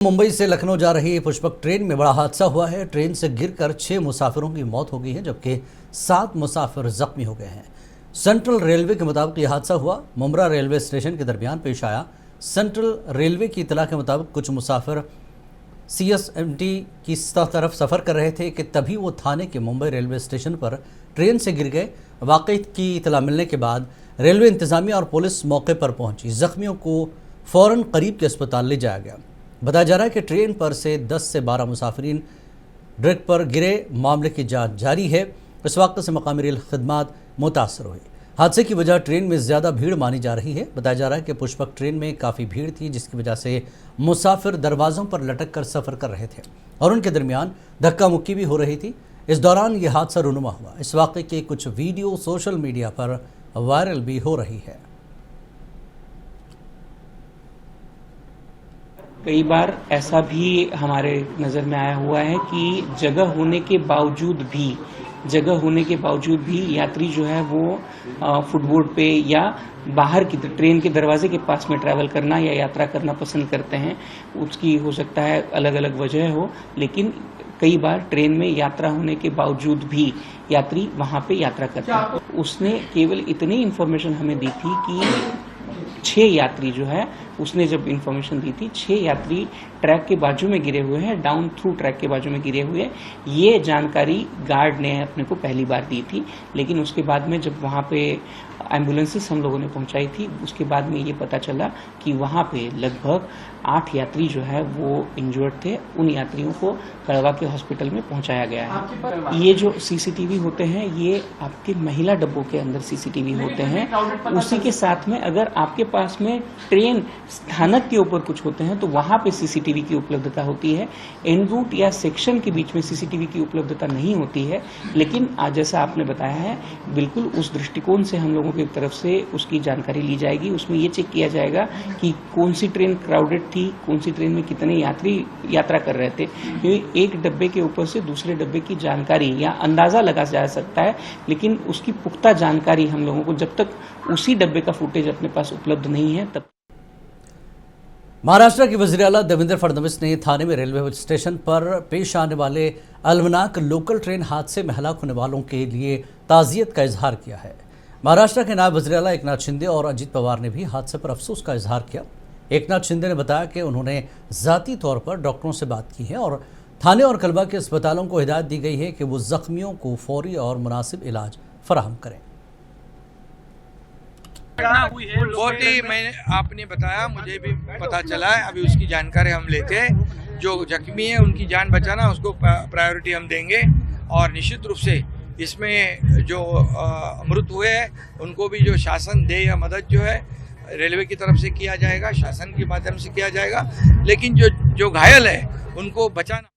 मुंबई से लखनऊ जा रही पुष्पक ट्रेन में बड़ा हादसा हुआ है। ट्रेन से गिरकर 6 मुसाफिरों की मौत हो गई है, जबकि 7 मुसाफिर जख्मी हो गए हैं। सेंट्रल रेलवे के मुताबिक यह हादसा हुआ मुंब्रा रेलवे स्टेशन के दरमियान पेश आया। सेंट्रल रेलवे की इतला के मुताबिक कुछ मुसाफिर CSMT की तरफ सफ़र कर रहे थे कि तभी वो थाने के मुंबई रेलवे स्टेशन पर ट्रेन से गिर गए। वाक़ई की इतला मिलने के बाद रेलवे इंतज़ामिया और पुलिस मौके पर पहुंची। जख्मियों को फ़ौरन करीब के अस्पताल ले जाया गया। बताया जा रहा है कि ट्रेन पर से 10 से 12 मुसाफिरीन ट्रैक पर गिरे। मामले की जांच जारी है। इस वक्त से मकामी रेल खदमात मुतासर हुई। हादसे की वजह ट्रेन में ज़्यादा भीड़ मानी जा रही है। बताया जा रहा है कि पुष्पक ट्रेन में काफ़ी भीड़ थी, जिसकी वजह से मुसाफिर दरवाज़ों पर लटक कर सफ़र कर रहे थे और उनके दरमियान धक्का मुक्की भी हो रही थी। इस दौरान ये हादसा रूनुमा हुआ। इस वाक़े के कुछ वीडियो सोशल मीडिया पर वायरल भी हो रही है। कई बार ऐसा भी हमारे नज़र में आया हुआ है कि जगह होने के बावजूद भी यात्री जो है वो फुटबोर्ड पे या बाहर की ट्रेन के दरवाजे के पास में ट्रैवल करना या यात्रा करना पसंद करते हैं। उसकी हो सकता है अलग अलग वजह हो, लेकिन कई बार ट्रेन में यात्रा होने के बावजूद भी यात्री वहां पे यात्रा करते हैं। उसने केवल इतनी इन्फॉर्मेशन हमें दी थी कि 6 यात्री जो है, उसने जब इन्फॉर्मेशन दी थी 6 यात्री ट्रैक के बाजू में गिरे हुए हैं, डाउन थ्रू ट्रैक के बाजू में गिरे हुए हैं। ये जानकारी गार्ड ने अपने को पहली बार दी थी, लेकिन उसके बाद में जब वहां पे एम्बुलेंसेस हम लोगों ने पहुंचाई थी, उसके बाद में ये पता चला कि वहां पे लगभग 8 यात्री जो है वो इंजर्ड थे। उन यात्रियों को कड़वा के हॉस्पिटल में पहुंचाया गया है। ये जो CCTV होते हैं, ये आपके महिला डब्बों के अंदर CCTV होते हैं। उसी के साथ में अगर आपके पास में ट्रेन स्थानक के ऊपर कुछ होते हैं तो वहां पे CCTV की उपलब्धता होती है। एन रूट या सेक्शन के बीच में CCTV की उपलब्धता नहीं होती है, लेकिन आज जैसा आपने बताया है, बिल्कुल उस दृष्टिकोण से हम लोगों की तरफ से उसकी जानकारी ली जाएगी। उसमें ये चेक किया जाएगा कि कौन सी ट्रेन क्राउडेड थी, कौन सी ट्रेन में कितने यात्री यात्रा कर रहे थे। क्योंकि एक डब्बे के ऊपर से दूसरे डब्बे की जानकारी या अंदाजा लगा जा सकता है, लेकिन उसकी पुख्ता जानकारी हम लोगों को जब तक उसी डब्बे का फुटेज अपने पास उपलब्ध नहीं है तब। महाराष्ट्र के वज़ीर आला देवेंद्र फडणवीस ने थाने में रेलवे स्टेशन पर पेश आने वाले अल्मनाक लोकल ट्रेन हादसे में हलाक होने वालों के लिए ताज़ियत का इजहार किया है। महाराष्ट्र के नायब वज़ीर आला एकनाथ शिंदे और अजित पवार ने भी हादसे पर अफसोस का इजहार किया। एकनाथ शिंदे ने बताया कि उन्होंने ज़ाती तौर पर डॉक्टरों से बात की है और थाने और कलबा के अस्पतालों को हिदायत दी गई है कि वो जख्मियों को फौरी और मुनासिब इलाज फराहम करें। बहुत ही मैंने आपने बताया, मुझे भी पता चला है। अभी उसकी जानकारी हम लेते हैं। जो जख्मी है उनकी जान बचाना, उसको प्रायोरिटी हम देंगे और निश्चित रूप से इसमें जो मृत हुए हैं उनको भी जो शासन दे या मदद जो है रेलवे की तरफ से किया जाएगा, शासन के माध्यम से किया जाएगा। लेकिन जो घायल है उनको बचाना